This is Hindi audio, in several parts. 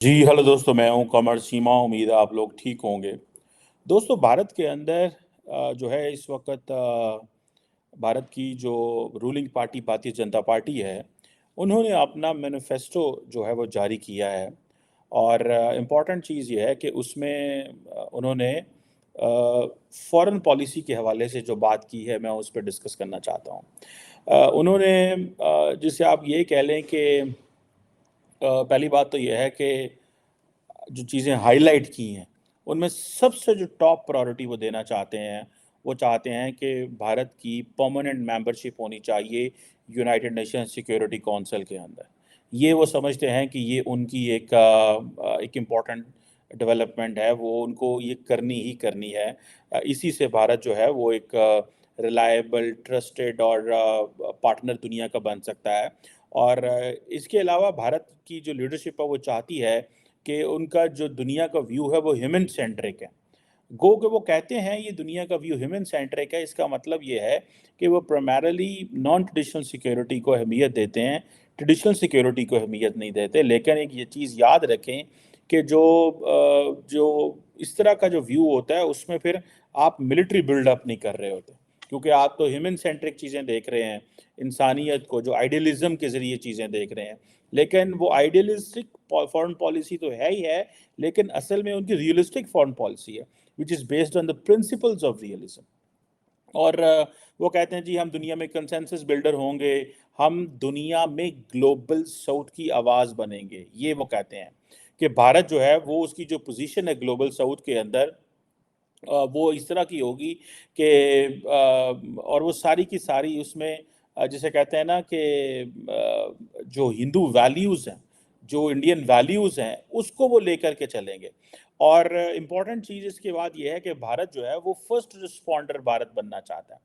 जी हेलो दोस्तों, मैं हूं कमर सीमा। उम्मीद है आप लोग ठीक होंगे। दोस्तों, भारत के अंदर जो है इस वक्त भारत की जो ruling party Bharatiya Janata party है, उन्होंने अपना मैनिफेस्टो जो है वो जारी किया है। और इम्पॉर्टेंट चीज़ ये है कि उसमें उन्होंने फॉरेन पॉलिसी के हवाले से जो बात की है, मैं उस पर डिस्कस करना चाहता हूँ। उन्होंने जिसे आप ये कह लें कि पहली बात तो यह है कि जो चीज़ें हाईलाइट की हैं, उनमें सबसे जो टॉप प्रायोरिटी वो देना चाहते हैं, वो चाहते हैं कि भारत की परमानेंट मेंबरशिप होनी चाहिए यूनाइटेड नेशन सिक्योरिटी काउंसिल के अंदर। ये वो समझते हैं कि ये उनकी एक इम्पॉर्टेंट डेवलपमेंट है, वो उनको ये करनी ही करनी है। इसी से भारत जो है वो एक रिलायबल, ट्रस्टेड और पार्टनर दुनिया का बन सकता है। और इसके अलावा भारत की जो लीडरशिप है वो चाहती है कि उनका जो दुनिया का व्यू है वो ह्यूमन सेंट्रिक है। गो के वो कहते हैं ये दुनिया का व्यू ह्यूमन सेंट्रिक है, इसका मतलब ये है कि वो प्राइमरली नॉन ट्रेडिशनल सिक्योरिटी को अहमियत देते हैं, ट्रेडिशनल सिक्योरिटी को अहमियत नहीं देते। लेकिन एक ये चीज़ याद रखें कि जो इस तरह का जो व्यू होता है उसमें फिर आप मिलिट्री बिल्डअप नहीं कर रहे होते, क्योंकि आप तो ह्यूमन सेंट्रिक चीज़ें देख रहे हैं, इंसानियत को जो आइडियलिज्म के ज़रिए चीज़ें देख रहे हैं। लेकिन वो आइडियलिस्टिक फॉरेन पॉलिसी तो है ही है, लेकिन असल में उनकी रियलिस्टिक फॉरेन पॉलिसी है which is based on the principles of realism. और वो कहते हैं जी हम दुनिया में कंसेंसस बिल्डर होंगे, हम दुनिया में ग्लोबल साउथ की आवाज़ बनेंगे। ये वो कहते हैं कि भारत जो है वो उसकी जो पोजीशन है ग्लोबल साउथ के अंदर, वो इस तरह की होगी कि और वो सारी की सारी उसमें जिसे कहते हैं ना कि जो हिंदू वैल्यूज़ हैं, जो इंडियन वैल्यूज़ हैं, उसको वो लेकर के चलेंगे। और इम्पॉर्टेंट चीज़ इसके बाद ये है कि भारत जो है वो फर्स्ट रिस्पॉन्डर भारत बनना चाहता है।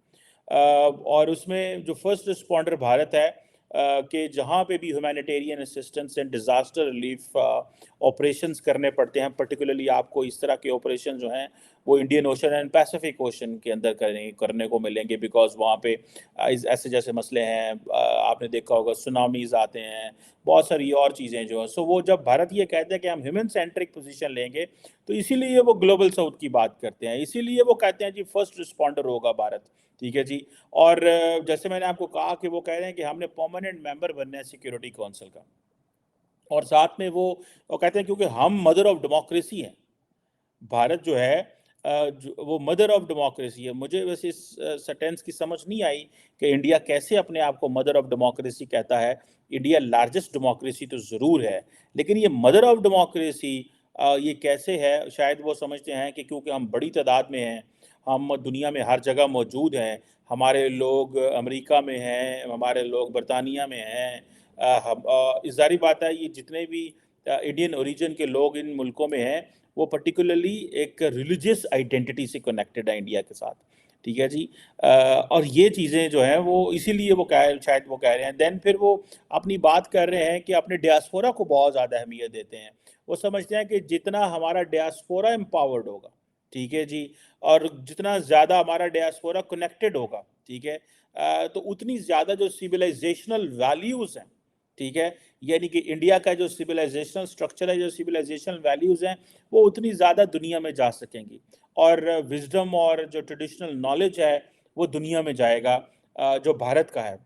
और उसमें जो फर्स्ट रिस्पॉन्डर भारत है, कि जहाँ पे भी humanitarian assistance and disaster relief operations करने पड़ते हैं, पर्टिकुलरली आपको इस तरह के ऑपरेशन जो हैं वो Indian ocean and Pacific ocean के अंदर करने को मिलेंगे, बिकॉज वहाँ पे ऐसे जैसे मसले हैं, आपने देखा होगा सुनामीज आते हैं, बहुत सारी और चीज़ें जो हैं। सो वो जब भारत ये कहते हैं कि हम ह्यूमन सेंट्रिक पोजीशन लेंगे, तो इसीलिए वो ग्लोबल साउथ की बात करते हैं, इसीलिए वो कहते हैं जी फर्स्ट रिस्पॉन्डर होगा भारत। ठीक है जी। और जैसे मैंने आपको कहा कि वो कह रहे हैं कि हमने परमानेंट मेंबर बनना है सिक्योरिटी काउंसिल का। और साथ में वो कहते हैं क्योंकि हम मदर ऑफ डेमोक्रेसी हैं। भारत जो है वो मदर ऑफ डेमोक्रेसी है। मुझे वैसे इस सेंटेंस की समझ नहीं आई कि इंडिया कैसे अपने आप को मदर ऑफ डेमोक्रेसी कहता है। इंडिया लार्जेस्ट डेमोक्रेसी तो ज़रूर है, लेकिन ये मदर ऑफ डेमोक्रेसी ये कैसे है? शायद वो समझते हैं कि क्योंकि हम बड़ी तादाद में हैं, हम दुनिया में हर जगह मौजूद हैं, हमारे लोग अमेरिका में हैं, हमारे लोग बरतानिया में हैं। ज़ाहिर बात है ये जितने भी इंडियन ओरिजिन के लोग इन मुल्कों में हैं, वो पर्टिकुलरली एक रिलीजियस आइडेंटिटी से कनेक्टेड है इंडिया के साथ। ठीक है जी। और ये चीज़ें जो हैं वो इसीलिए वो शायद वो कह रहे हैं। देन फिर वो अपनी बात कर रहे हैं कि अपने डियास्पोरा को बहुत ज़्यादा अहमियत देते हैं। वो समझते हैं कि जितना हमारा डियास्पोरा एम्पावर्ड होगा, ठीक है जी, और जितना ज़्यादा हमारा डियास्पोरा कनेक्टेड होगा, ठीक है, तो उतनी ज़्यादा जो सिविलाइजेशनल वैल्यूज़ हैं, ठीक है, यानी कि इंडिया का जो सिविलाइजेशनल स्ट्रक्चर है, जो सिविलाइजेशनल वैल्यूज़ हैं, वो उतनी ज़्यादा दुनिया में जा सकेंगी। और विज़डम और जो ट्रेडिशनल नॉलेज है, वो दुनिया में जाएगा, जो भारत का है।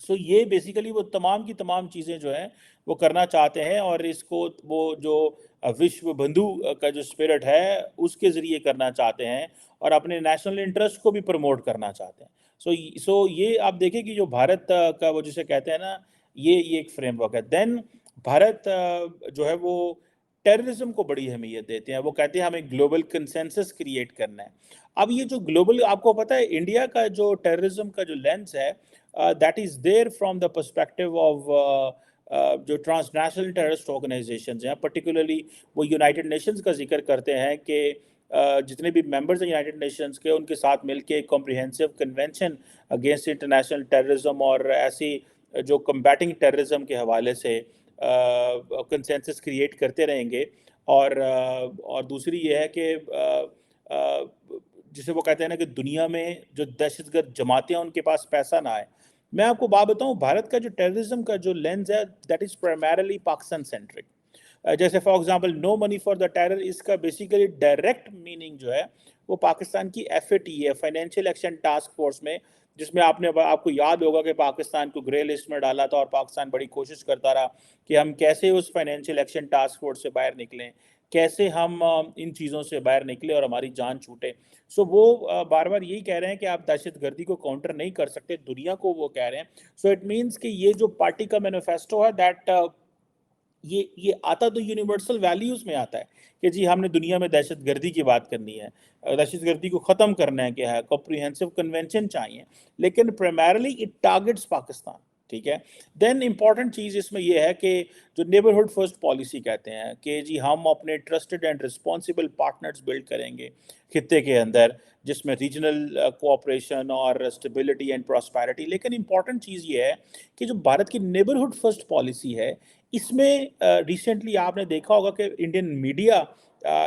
सो ये बेसिकली वो तमाम की तमाम चीज़ें जो हैं वो करना चाहते हैं, और इसको वो जो विश्व बंधु का जो स्पिरिट है उसके ज़रिए करना चाहते हैं, और अपने नेशनल इंटरेस्ट को भी प्रमोट करना चाहते हैं। सो ये आप देखें कि जो भारत का वो जिसे कहते हैं ना, ये एक फ्रेमवर्क है। देन भारत जो है वो टेररिज्म को बड़ी अहमियत देते हैं। वो कहते हैं हमें ग्लोबल कंसेंसस क्रिएट करना है। अब ये जो ग्लोबल, आपको पता है इंडिया का जो टेररिज्म का जो लेंस है, that is there from the perspective of जो ट्रांसनेशनल टेररिस्ट ऑर्गेनाइजेशंस हैं, पर्टिकुलरली वो यूनाइटेड नेशंस का जिक्र करते हैं कि जितने भी मेंबर्स हैं यूनाइटेड नेशंस के, उनके साथ मिलके एक comprehensive convention against international terrorism और ऐसी जो कम्बैटिंग टेररिज्म के हवाले से कंसेंसस क्रिएट करते रहेंगे। और दूसरी ये है कि जिसे वो कहते हैं ना कि दुनिया में जो दहशतगर्द जमातें हैं उनके पास पैसा ना आए। मैं आपको बात बताऊं, भारत का जो टेररिज्म का जो लेंस है that is primarily Pakistan centric. जैसे for example no money for the terror, इसका बेसिकली डायरेक्ट मीनिंग जो है वो पाकिस्तान की एफएटी है, फाइनेंशियल एक्शन टास्क फोर्स में, जिसमें आपको याद होगा कि पाकिस्तान को ग्रे लिस्ट में डाला था और पाकिस्तान बड़ी कोशिश करता रहा कि हम कैसे उस फाइनेंशियल एक्शन टास्क फोर्स से बाहर निकलें, कैसे हम इन चीज़ों से बाहर निकले और हमारी जान छूटे। सो वो बार बार यही कह रहे हैं कि आप दहशतगर्दी को काउंटर नहीं कर सकते, दुनिया को वो कह रहे हैं। सो इट मीन्स कि ये जो पार्टी का मैनिफेस्टो है दैट ये आता तो यूनिवर्सल वैल्यूज में आता है कि जी हमने दुनिया में दहशतगर्दी की बात करनी है, दहशतगर्दी को ख़त्म करना है, क्या है कॉम्प्रिहेंसिव कन्वेंशन चाहिए, लेकिन प्राइमरली इट टारगेट्स पाकिस्तान। ठीक है। देन इंपॉर्टेंट चीज़ इसमें यह है कि जो नेबरहुड फर्स्ट पॉलिसी कहते हैं कि जी हम अपने trusted and responsible partners build करेंगे खित्ते के अंदर, जिसमें रीजनल कोऑपरेशन और स्टेबिलिटी एंड प्रॉस्पेरिटी। लेकिन इंपॉर्टेंट चीज़ ये है कि जो भारत की नेबरहुड फर्स्ट पॉलिसी है, इसमें रिसेंटली आपने देखा होगा कि इंडियन मीडिया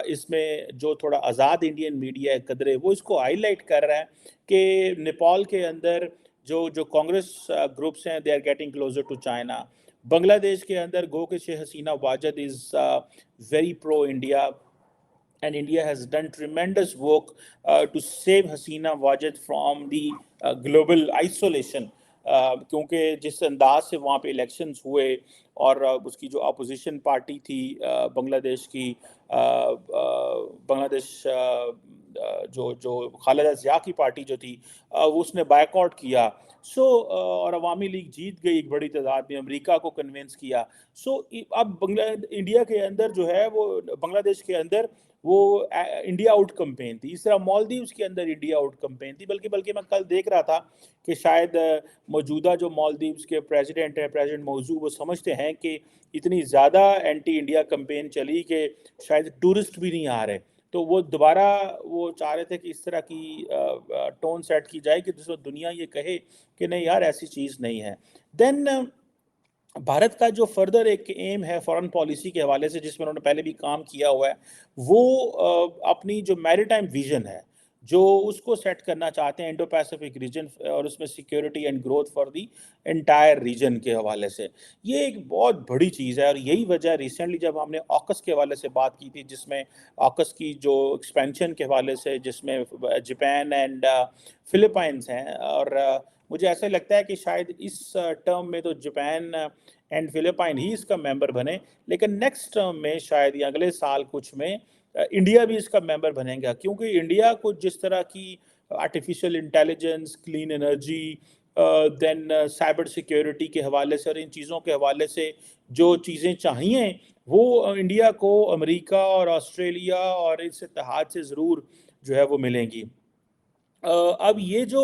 इसमें जो थोड़ा आज़ाद इंडियन मीडिया है कदरे, वो इसको हाईलाइट कर रहा है कि नेपाल के अंदर जो जो कांग्रेस ग्रुप्स हैं they are getting closer to China. Bangladesh के अंदर गो के Sheikh Hasina Wajed is very pro India, and India has done tremendous work to save Hasina Wajid from the global isolation. क्योंकि जिस अंदाज से वहाँ पे इलेक्शंस हुए और उसकी जो अपोजिशन पार्टी थी बांग्लादेश की, बांग्लादेश जो जो खालिदा ज़िया की पार्टी जो थी, वो उसने बायकॉट किया। सो और अवामी लीग जीत गई एक बड़ी तादाद में, अमेरिका को कन्विंस किया। सो अब इंडिया के अंदर जो है वो बांग्लादेश के अंदर वो इंडिया आउट कंपेन थी, इस तरह मालदीव्स के अंदर इंडिया आउट कंपेन थी। बल्कि बल्कि मैं कल देख रहा था कि शायद मौजूदा जो मालदीव्स के प्रेसिडेंट है, प्रेसिडेंट मौजू, वो समझते हैं कि इतनी ज़्यादा एंटी इंडिया कंपेन चली कि शायद टूरिस्ट भी नहीं आ रहे, तो वो दोबारा वो चाह रहे थे कि इस तरह की टोन सेट की जाए कि जिसमें दुनिया ये कहे कि नहीं यार ऐसी चीज़ नहीं है। देन भारत का जो फर्दर एक एम है फॉरेन पॉलिसी के हवाले से, जिसमें उन्होंने पहले भी काम किया हुआ है, वो अपनी जो मैरीटाइम विजन है जो उसको सेट करना चाहते हैं इंडो पैसिफिक रीजन, और उसमें security and growth for the entire reason के हवाले से। ये एक बहुत बड़ी चीज़ है और यही वजह रिसेंटली जब हमने ऑकस के हवाले से बात की थी, जिसमें ऑकस की जो एक्सपेंशन के हवाले से, जिसमें जापान एंड फिलीपाइंस हैं, और मुझे ऐसा लगता है कि शायद इस टर्म में तो जापान एंड फिलीपाइन ही इसका मेंबर बने, लेकिन नेक्स्ट टर्म में शायद या अगले साल कुछ में इंडिया भी इसका मेंबर बनेगा, क्योंकि इंडिया को जिस तरह की artificial intelligence, clean energy, then cyber security के हवाले से और इन चीज़ों के हवाले से जो चीज़ें चाहिए, वो इंडिया को अमेरिका और ऑस्ट्रेलिया और इस इत्तेहाद से ज़रूर जो है वो मिलेंगी। अब ये जो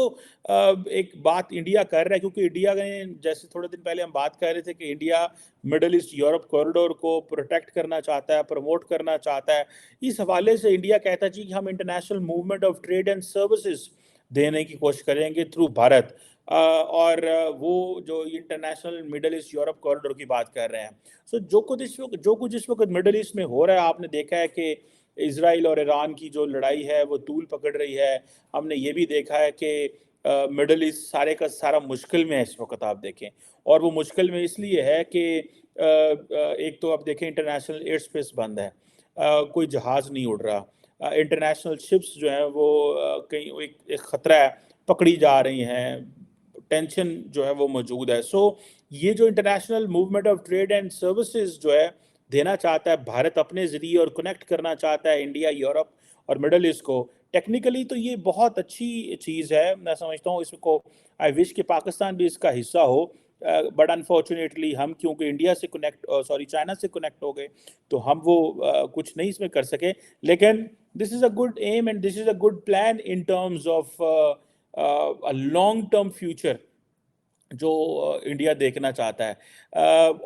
एक बात इंडिया कर रहा है, क्योंकि इंडिया ने, जैसे थोड़े दिन पहले हम बात कर रहे थे कि India middle east Europe corridor को प्रोटेक्ट करना चाहता है, प्रमोट करना चाहता है। इस हवाले से इंडिया कहता है जी कि हम international movement of trade and services देने की कोशिश करेंगे थ्रू भारत। और वो जो international middle east Europe corridor की बात कर रहे हैं। सो जो कुछ इस वक्त मिडल ईस्ट में हो रहा है, आपने देखा है कि इजराइल और ईरान की जो लड़ाई है वो तूल पकड़ रही है। हमने ये भी देखा है कि मिडल ईस्ट सारे का सारा मुश्किल में है इस वक्त, आप देखें। और वो मुश्किल में इसलिए है कि एक तो आप देखें इंटरनेशनल एयर स्पेस बंद है, कोई जहाज़ नहीं उड़ रहा, इंटरनेशनल शिप्स जो हैं वो कहीं एक ख़तरा है, पकड़ी जा रही हैं, टेंशन जो है वो मौजूद है। सो ये जो international movement of trade and services जो है देना चाहता है भारत अपने ज़रिए, और कनेक्ट करना चाहता है इंडिया, यूरोप और मिडल ईस्ट को, टेक्निकली तो ये बहुत अच्छी चीज़ है। मैं समझता हूँ इसको, आई विश कि पाकिस्तान भी इसका हिस्सा हो, बट अनफॉर्चुनेटली हम क्योंकि इंडिया से कनेक्ट, सॉरी चाइना से कनेक्ट हो गए, तो हम वो कुछ नहीं इसमें कर सके। लेकिन this is a good aim and this is a good plan in terms of a long term future जो इंडिया देखना चाहता है।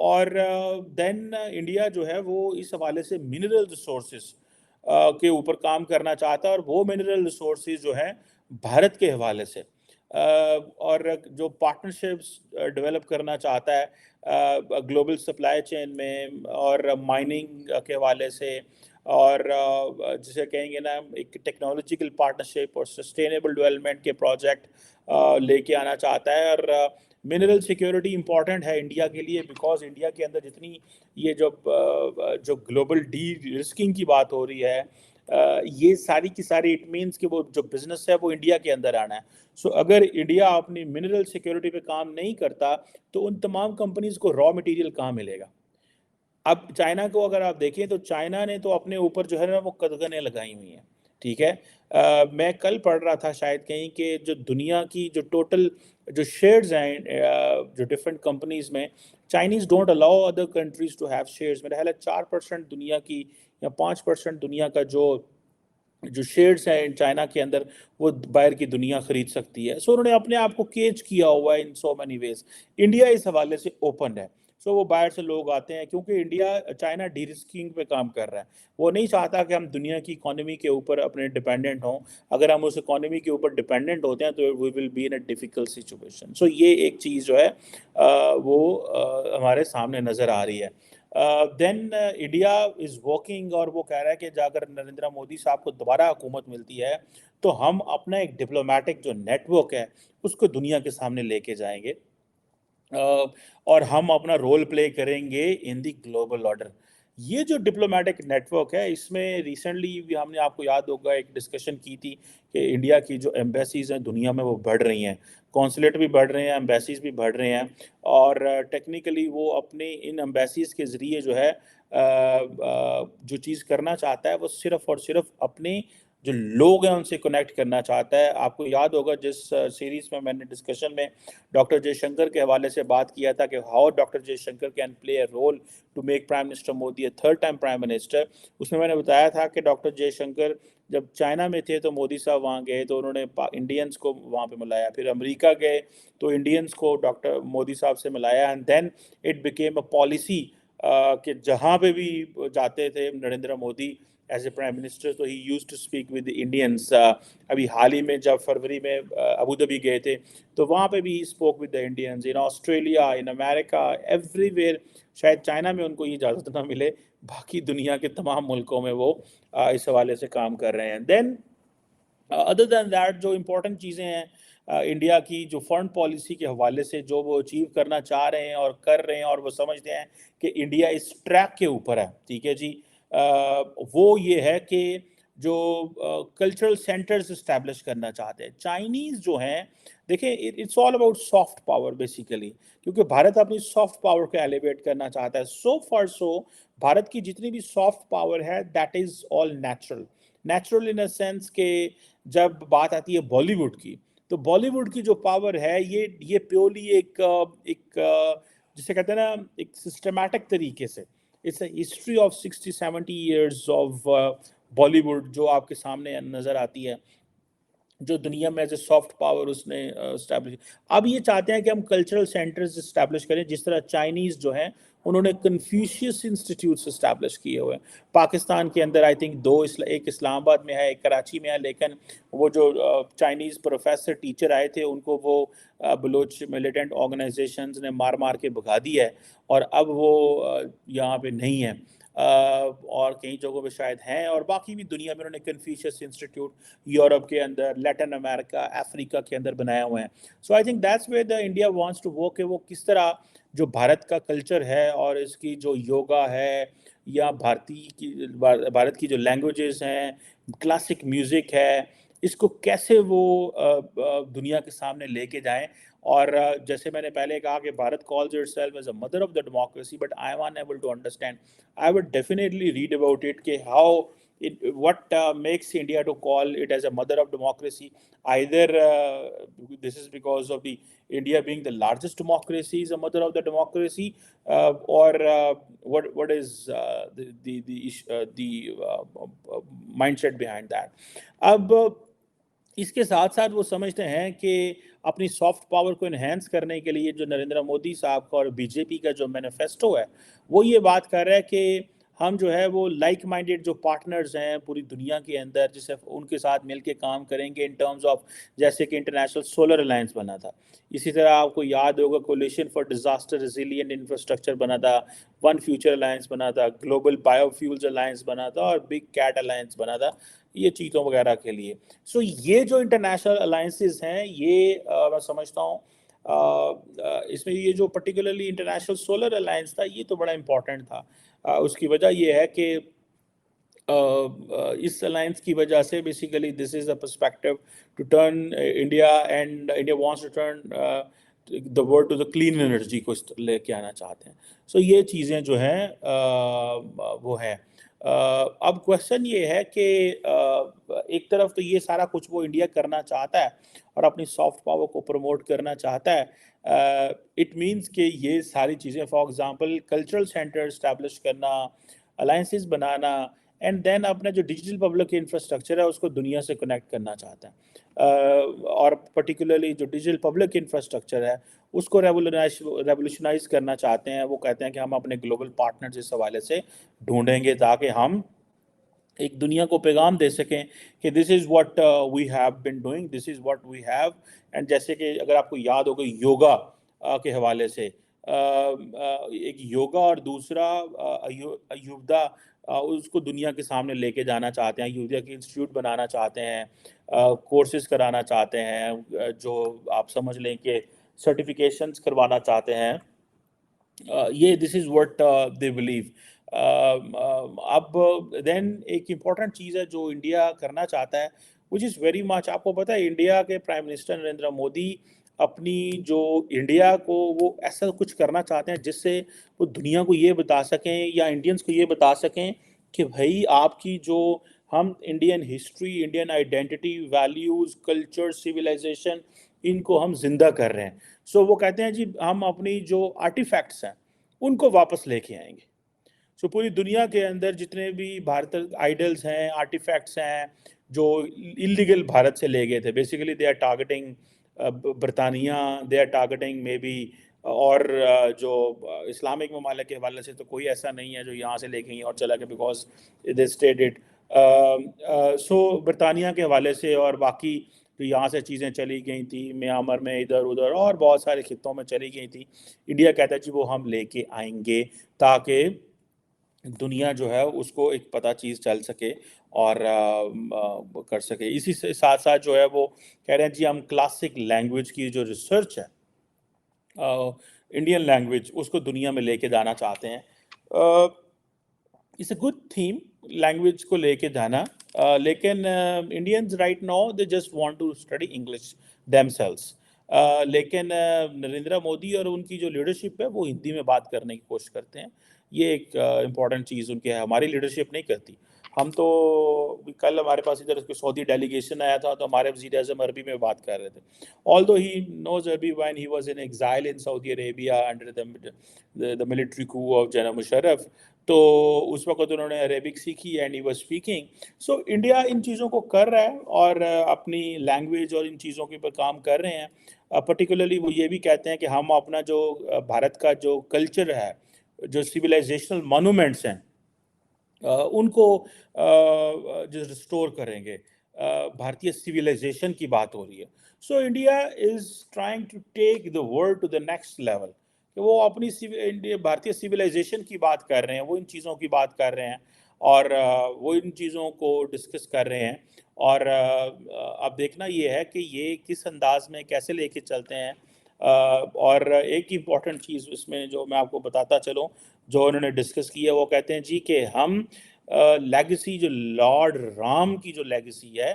और देन इंडिया जो है वो इस हवाले से मिनरल रिसोर्सेज के ऊपर काम करना चाहता है, और वो मिनरल रिसोर्सेज जो हैं भारत के हवाले से, और जो पार्टनरशिप्स डेवलप करना चाहता है ग्लोबल सप्लाई चेन में और माइनिंग के हवाले से, और जिसे कहेंगे ना एक टेक्नोलॉजिकल पार्टनरशिप और सस्टेनेबल डेवलपमेंट के प्रोजेक्ट लेके आना चाहता है। और मिनरल सिक्योरिटी इंपॉर्टेंट है इंडिया के लिए, बिकॉज इंडिया के अंदर जितनी ये जो ग्लोबल डी रिस्किंग की बात हो रही है, ये सारी की सारी इट मीन्स कि वो जो बिजनेस है वो इंडिया के अंदर आना है। सो अगर इंडिया अपनी मिनरल सिक्योरिटी पे काम नहीं करता तो उन तमाम कंपनीज को रॉ मटेरियल कहाँ मिलेगा। अब चाइना को अगर आप देखें तो चाइना ने तो अपने ऊपर जो है ना वो कदगनें लगाई हुई हैं, ठीक है। मैं कल पढ़ रहा था शायद कहीं कि जो दुनिया की जो टोटल जो शेयर्स हैं जो डिफरेंट कंपनीज में, Chinese don't allow other countries to have shares. मेरा ख्याल है 4% दुनिया की या 5% दुनिया का जो जो शेयर्स हैं चाइना के अंदर वो बाहर की दुनिया खरीद सकती है। सो उन्होंने अपने आप को केज किया हुआ है इन सो मैनी वेज। इंडिया इस हवाले से ओपन है। सो वो बाहर से लोग आते हैं क्योंकि इंडिया चाइना डी रिस्किंग पे काम कर रहा है। वो नहीं चाहता कि हम दुनिया की इकोनॉमी के ऊपर अपने डिपेंडेंट हों। अगर हम उस इकोनॉमी के ऊपर डिपेंडेंट होते हैं तो we will be in a difficult situation. So ये एक चीज़ जो है वो हमारे सामने नज़र आ रही है। देन इंडिया इज़ वर्किंग, और वो कह रहा है कि अगर नरेंद्र मोदी साहब को दोबारा हुकूमत मिलती है तो हम अपना एक डिप्लोमेटिक जो नेटवर्क है उसको दुनिया के सामने लेके जाएंगे, और हम अपना रोल प्ले करेंगे इन द ग्लोबल ऑर्डर। ये जो डिप्लोमेटिक नेटवर्क है इसमें रिसेंटली भी हमने, आपको याद होगा, एक डिस्कशन की थी कि इंडिया की जो एम्बेसीज हैं दुनिया में वो बढ़ रही हैं, कॉन्सुलेट भी बढ़ रहे हैं, एम्बेसीज भी बढ़ रहे हैं, और टेक्निकली वो अपने इन एम्बेसीज के ज़रिए जो है जो चीज़ करना चाहता है वो सिर्फ़ और सिर्फ अपने जो लोग हैं उनसे कनेक्ट करना चाहता है। आपको याद होगा जिस सीरीज़ में मैंने डिस्कशन में डॉक्टर जयशंकर के हवाले से बात किया था कि how doctor Jaishankar can play a role to make prime minister Modi a third time prime minister. उसमें मैंने बताया था कि डॉक्टर जयशंकर जब चाइना में थे तो मोदी साहब वहाँ गए तो उन्होंने इंडियंस को वहाँ पे मिलाया, फिर अमेरिका गए तो इंडियंस को डॉक्टर मोदी साहब से मिलाया, and then it became a policy कि जहाँ पे भी जाते थे Narendra Modi as a prime minister तो ही use to speak with Indians. अभी हाल ही में जब फरवरी में अबू धाबी गए थे तो वहाँ पे भी he spoke with the Indians in Australia, in America, everywhere. शायद चाइना में उनको ये इजाज़त ना मिले, बाकी दुनिया के तमाम मुल्कों में वो इस हवाले से काम कर रहे हैं। देन अदर दैन दैट जो इम्पोर्टेंट चीज़ें हैं इंडिया की जो फॉरेन पॉलिसी के हवाले से जो वो अचीव करना चाह रहे हैं और कर रहे हैं, और वो समझते हैं कि इंडिया इस ट्रैक के ऊपर है, ठीक है जी। वो ये है कि जो कल्चरल सेंटर्स इस्टेब्लिश करना चाहते हैं चाइनीज़ जो हैं। देखिए it's all about soft power basically, क्योंकि भारत अपनी सॉफ्ट पावर को एलिवेट करना चाहता है। सो फॉर सो भारत की जितनी भी सॉफ्ट पावर है that is all natural. Natural in a sense के जब बात आती है बॉलीवुड की, तो बॉलीवुड की जो पावर है ये प्योरली एक जिसे कहते हैं ना एक सिस्टमैटिक तरीके से, it's a history of 60-70 years of Bollywood जो आपके सामने नज़र आती है, जो दुनिया में एज ए सॉफ्ट पावर उसने इस्टेब्लिश। अब ये चाहते हैं कि हम कल्चरल सेंटर्स इस्टेब्लिश करें, जिस तरह चाइनीज़ जो हैं उन्होंने कन्फ्यूशियस इंस्टीट्यूट्स इस्टेब्लिश किए हुए हैं। पाकिस्तान के अंदर आई थिंक दो, एक इस्लामाबाद में है, एक कराची में है, लेकिन वो जो चाइनीज़ प्रोफेसर टीचर आए थे उनको वो बलोच मिलिटेंट ऑर्गेनाइजेशंस ने मार मार के भगा दिया है, और अब वो यहाँ पे नहीं है। और कई जगहों पे शायद हैं, और बाकी भी दुनिया में उन्होंने कन्फ्यूशियस इंस्टीट्यूट यूरोप के अंदर, लैटिन अमेरिका, अफ्रीका के अंदर बनाए हुए हैं। So I think that's where the India wants to work, वो किस तरह जो भारत का कल्चर है और इसकी जो योगा है या भारत की जो लैंग्वेजेस हैं, क्लासिक म्यूज़िक है, इसको कैसे वो दुनिया के सामने लेके जाएं। और जैसे मैंने पहले कहा कि Bharat calls itself as a mother of the democracy, but I am unable to understand. I would definitely read about it कि how what makes India to call it as a mother of democracy. Either this is because of the India being the largest democracy is a mother of the democracy, or what is the mindset behind that. अब इसके साथ साथ वो समझते हैं कि अपनी सॉफ्ट पावर को इन्हेंस करने के लिए जो नरेंद्र मोदी साहब का और बीजेपी का जो मैनिफेस्टो है वो ये बात कर रहा है कि हम जो है वो लाइक माइंडेड जो पार्टनर्स हैं पूरी दुनिया के अंदर, जिसे उनके साथ मिलके काम करेंगे इन टर्म्स ऑफ, जैसे कि इंटरनेशनल सोलर अलायंस बना था, इसी तरह आपको याद होगा coalition for disaster resilient infrastructure बना था, वन फ्यूचर अलायंस बना था, ग्लोबल बायोफ्यूल्स अलायंस बना था, और बिग कैट अलायंस बना था, ये चीज़ों वगैरह के लिए। सो ये जो इंटरनेशनल अलायंसेस हैं ये मैं समझता हूँ इसमें ये जो पर्टिकुलरली इंटरनेशनल सोलर अलायंस था, ये तो बड़ा इम्पोर्टेंट था। उसकी वजह ये है कि इस अलायंस की वजह से basically this is a perspective to turn India, and India wants to turn the world to the clean energy को लेके आना चाहते हैं। सो ये चीज़ें जो हैं वो हैं। अब क्वेश्चन ये है कि एक तरफ तो ये सारा कुछ वो इंडिया करना चाहता है और अपनी सॉफ्ट पावर को प्रमोट करना चाहता है। इट मीन्स कि ये सारी चीज़ें, for example cultural centre establish करना, अलायंसेस बनाना, एंड देन अपना जो डिजिटल पब्लिक इंफ्रास्ट्रक्चर है उसको दुनिया से कनेक्ट करना चाहता है। और पर्टिकुलरली जो डिजिटल पब्लिक इंफ्रास्ट्रक्चर है उसको रेवोल्यूशनाइज करना चाहते हैं। वो कहते हैं कि हम अपने ग्लोबल पार्टनर्स इस हवाले से ढूंढेंगे ताकि हम एक दुनिया को पैगाम दे सकें कि this is what we have been doing, this is what we have. And जैसे कि अगर आपको याद होगा योगा के हवाले से, एक योगा और दूसरा अयुव्दा, उसको दुनिया के सामने लेके जाना चाहते हैं, अयुव्दा के इंस्टीट्यूट बनाना चाहते हैं, कोर्सेज कराना चाहते हैं, जो आप समझ लें कि सर्टिफिकेशंस करवाना चाहते हैं। ये this is what they believe. अब देन एक इम्पॉर्टेंट चीज़ है जो इंडिया करना चाहता है, विच इज़ वेरी मच, आपको पता है इंडिया के प्राइम मिनिस्टर नरेंद्र मोदी अपनी जो इंडिया को वो ऐसा कुछ करना चाहते हैं जिससे वो दुनिया को ये बता सकें या इंडियंस को ये बता सकें कि भाई आपकी जो हम Indian history, Indian identity, values, culture, civilisation, इनको हम जिंदा कर रहे हैं। सो वो कहते हैं जी हम अपनी जो आर्टिफैक्ट्स हैं उनको वापस लेके आएंगे। सो पूरी दुनिया के अंदर जितने भी भारत आइडल्स हैं, आर्टिफैक्ट्स हैं जो इलीगल भारत से ले गए थे, बेसिकली दे आर टारगेटिंग बरतानिया, they are targeting maybe, और जो इस्लामिक ममालिक के हवाले से तो कोई ऐसा नहीं है जो यहाँ से लेके और चला गया, बिकॉज दे स्टेड इट। सो बरतानिया के हवाले से और बाकी तो यहाँ से चीज़ें चली गई थी म्यांमार में, इधर उधर और बहुत सारे खित्तों में चली गई थी। इंडिया कहता है जी वो हम लेके आएंगे ताकि दुनिया जो है उसको एक पता चीज़ चल सके और कर सके। इसी से साथ साथ जो है वो कह रहे हैं जी हम क्लासिक लैंग्वेज की जो रिसर्च है, इंडियन लैंग्वेज, उसको दुनिया में लेके जाना चाहते हैं। It's a good theme language को लेके जाना, लेकिन Indians right now they just want to study English themselves. लेकिन नरेंद्र मोदी और उनकी जो लीडरशिप है वो हिंदी में बात करने की कोशिश करते हैं। ये एक इम्पॉर्टेंट चीज़ उनकी है, हमारी लीडरशिप नहीं करती। हम तो कल हमारे पास इधर सऊदी डेलीगेशन आया था तो हमारे वज़ीर-ए-आज़म अरबी में बात कर रहे थे। Although he knows Arabic when he was in exile in Saudi Arabia under the military coup of General Musharraf, तो उस वक्त उन्होंने अरेबिक सीखी and he was speaking. So India in चीज़ों को कर रहा है और अपनी लैंग्वेज और इन चीज़ों के ऊपर काम कर रहे हैं। पर्टिकुलरली वो ये भी कहते हैं कि हम अपना जो भारत का जो कल्चर है, जो सिविलाइजेशनल मॉन्यूमेंट्स हैं, उनको जो रिस्टोर करेंगे। भारतीय सिविलाइजेशन की बात हो रही है। So India is trying to take the world to the next level, कि वो अपनी भारतीय सिविलाइजेशन की बात कर रहे हैं, वो इन चीज़ों की बात कर रहे हैं और वो इन चीज़ों को डिस्कस कर रहे हैं। और अब देखना ये है कि ये किस अंदाज में कैसे लेके चलते हैं। और एक इम्पॉर्टेंट चीज़ इसमें जो मैं आपको बताता चलूँ, जो उन्होंने डिस्कस किया, वो कहते हैं जी कि हम लेगेसी जो लॉर्ड राम की जो लेगेसी है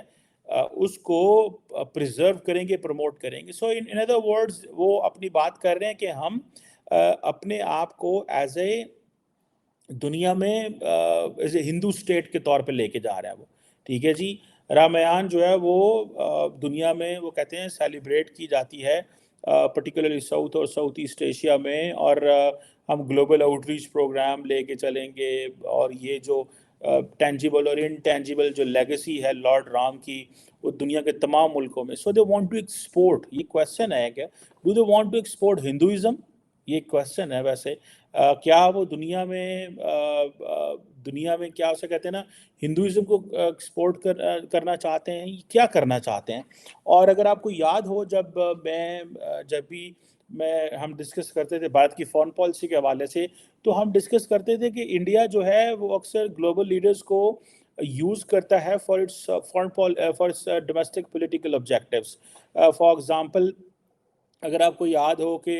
उसको प्रिजर्व करेंगे, प्रमोट करेंगे। सो इन अदर वर्ड्स वो अपनी बात कर रहे हैं कि हम अपने आप को एज ए दुनिया में एज ए हिंदू स्टेट के तौर पे लेके जा रहा है वो। ठीक है जी। रामायण जो है वो दुनिया में वो कहते हैं सेलिब्रेट की जाती है, पर्टिकुलरली साउथ और साउथ ईस्ट एशिया में। और हम ग्लोबल आउटरीच प्रोग्राम लेके चलेंगे और ये जो टेंजिबल और इनटेंजिबल जो लेगेसी है लॉर्ड राम की, वो दुनिया के तमाम मुल्कों में। So they want to export, ये क्वेश्चन है क्या, do they want to export Hinduism, ये क्वेश्चन है वैसे। क्या वो दुनिया में क्या उसे कहते हैं ना, हिंदुइज्म को करना चाहते हैं, क्या करना चाहते हैं। और अगर आपको याद हो जब भी हम डिस्कस करते थे भारत की फॉरेन पॉलिसी के हवाले से, तो हम डिस्कस करते थे कि इंडिया जो है वो अक्सर ग्लोबल लीडर्स को यूज़ करता है for its domestic political objectives. For example अगर आपको याद हो कि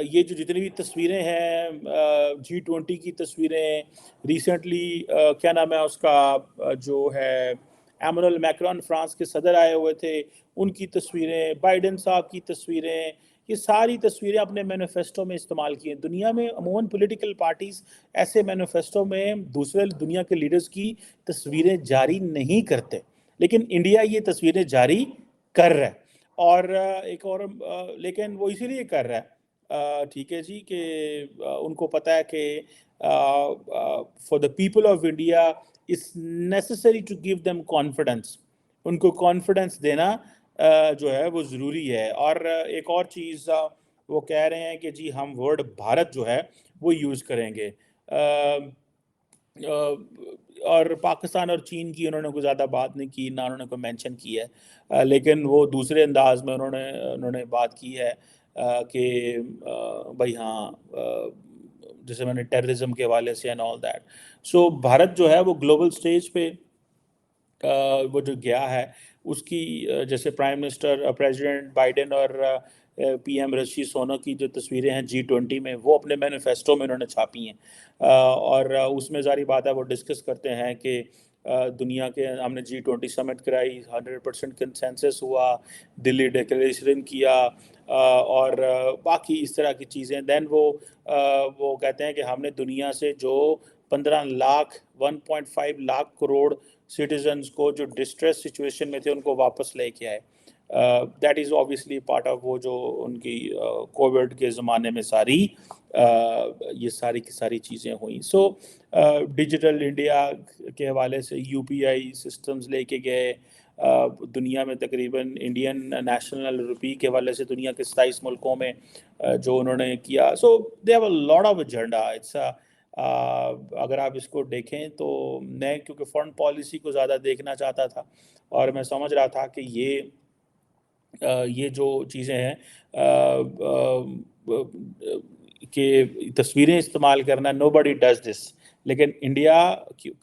ये जो जितनी भी तस्वीरें हैं G20 की तस्वीरें, रिसेंटली क्या नाम है उसका, जो है एमानुएल मैक्रोन फ्रांस के सदर आए हुए थे, उनकी तस्वीरें, बाइडेन साहब की तस्वीरें, ये सारी तस्वीरें अपने मैनिफेस्टो में इस्तेमाल की हैं। दुनिया में अमूमन पॉलिटिकल पार्टीज ऐसे मैनिफेस्टो में दूसरे दुनिया के लीडर्स की तस्वीरें जारी नहीं करते, लेकिन इंडिया ये तस्वीरें जारी कर रहा है। और एक और लेकिन वो इसीलिए कर रहा है, ठीक है जी, कि उनको पता है कि for the people of India it's necessary to give them confidence. उनको कॉन्फिडेंस देना जो है वो ज़रूरी है। और एक और चीज़ वो कह रहे हैं कि जी हम वर्ड भारत जो है वो यूज़ करेंगे। और पाकिस्तान और चीन की उन्होंने कोई ज़्यादा बात नहीं की, ना उन्होंने कोई मेंशन की है, लेकिन वो दूसरे अंदाज में उन्होंने उन्होंने बात की है कि भाई हाँ, जैसे मैंने टेररिज्म के हवाले से एंड ऑल दैट। सो भारत जो है वो ग्लोबल स्टेज पे वो जो गया है उसकी, जैसे प्राइम मिनिस्टर प्रेसिडेंट बाइडेन और पीएम ऋषि सुनक की जो तस्वीरें हैं G20 में, वो अपने मैनिफेस्टो में उन्होंने छापी हैं। और उसमें जारी बात है वो डिस्कस करते हैं कि दुनिया के हमने G20 समिट कराई, 100% कंसेंसस हुआ, दिल्ली डिक्लेरेशन किया, और बाकी इस तरह की चीज़ें। देन वो कहते हैं कि हमने दुनिया से जो 15 लाख 1.5 लाख करोड़ सिटीजन्स को जो डिस्ट्रेस सिचुएशन में थे उनको वापस लेके आए। That is obviously part of वो जो उनकी कोविड के ज़माने में सारी ये सारी की सारी चीज़ें हुई। सो डिजिटल इंडिया के हवाले से यूपीआई सिस्टम्स लेके गए, दुनिया में तकरीबन इंडियन नेशनल रुपी के हवाले से दुनिया के 27 मुल्कों में जो उन्होंने किया। So they have a lot of agenda. It's अगर आप इसको देखें तो मैं क्योंकि फॉरेन पॉलिसी को ज़्यादा देखना चाहता था और मैं समझ रहा था कि ये जो चीज़ें हैं कि तस्वीरें इस्तेमाल करना, नोबडी डज दिस, लेकिन इंडिया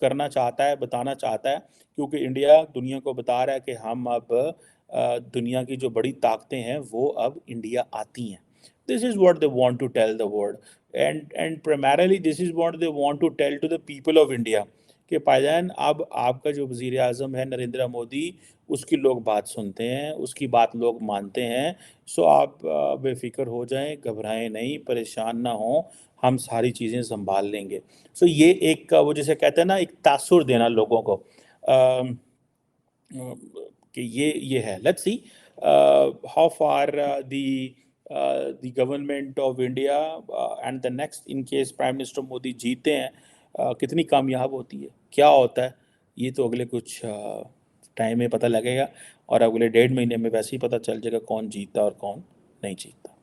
करना चाहता है, बताना चाहता है, क्योंकि इंडिया दुनिया को बता रहा है कि हम अब दुनिया की जो बड़ी ताकतें हैं वो अब इंडिया आती हैं। This is what they want to tell the world, and primarily this is what they want to tell to the people of India कि भाईजान अब आपका जो वज़ीर आज़म है नरेंद्र मोदी, उसकी लोग बात सुनते हैं, उसकी बात लोग मानते हैं। सो आप बेफ़िक्र हो जाएँ, घबराएँ नहीं, परेशान ना हों, हम सारी चीज़ें सँभाल लेंगे। सो ये एक वो जिसे कहते हैं ना, एक तासुर देना लोगों को, कि ये है। Let's see how far the government of India and the next, in case prime minister Modi जीते हैं, कितनी कामयाब होती है, क्या होता है, ये तो अगले कुछ टाइम में पता लगेगा। और अगले 1.5 महीने में वैसे ही पता चल जाएगा कौन जीतता और कौन नहीं जीतता।